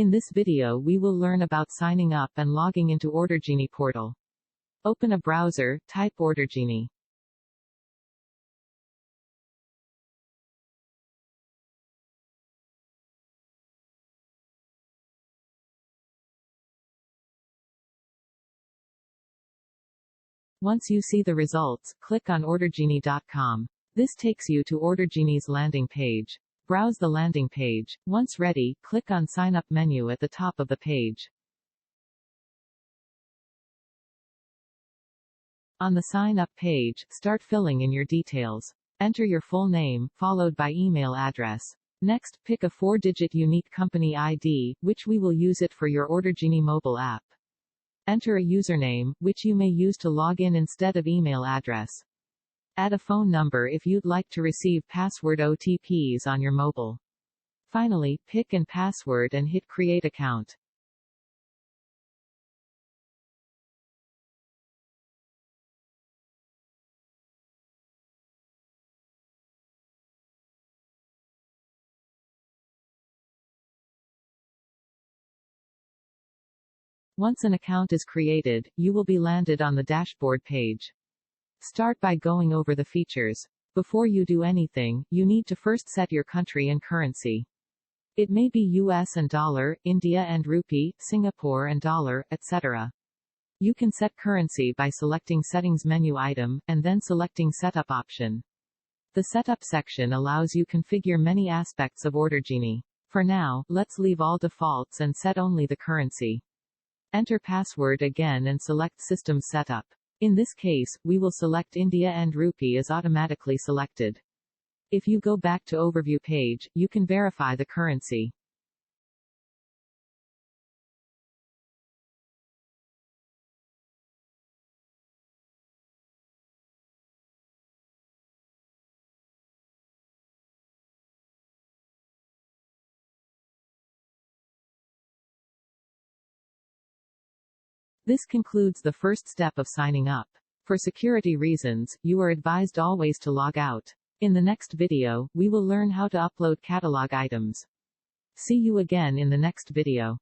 In this video we will learn about signing up and logging into Orderjini portal. Open a browser, type Orderjini. Once you see the results, click on orderjini.com. This takes you to Orderjini's landing page. Browse the landing page. Once ready, click on Sign Up menu at the top of the page. On the Sign Up page, start filling in your details. Enter your full name, followed by email address. Next, pick a 4-digit unique company ID, which we will use it for your Orderjini mobile app. Enter a username, which you may use to log in instead of email address. Add a phone number if you'd like to receive password OTPs on your mobile. Finally, pick an password and hit Create Account. Once an account is created, you will be landed on the dashboard page. Start by going over the features. Before you do anything, you need to first set your country and currency. It may be US and dollar, India and rupee, Singapore and dollar, etc. You can set currency by selecting Settings menu item, and then selecting Setup option. The Setup section allows you configure many aspects of Orderjini. For now, let's leave all defaults and set only the currency. Enter password again and select System Setup. In this case, we will select India and rupee as automatically selected. If you go back to Overview page, you can verify the currency. This concludes the first step of signing up. For security reasons, you are advised always to log out. In the next video, we will learn how to upload catalog items. See you again in the next video.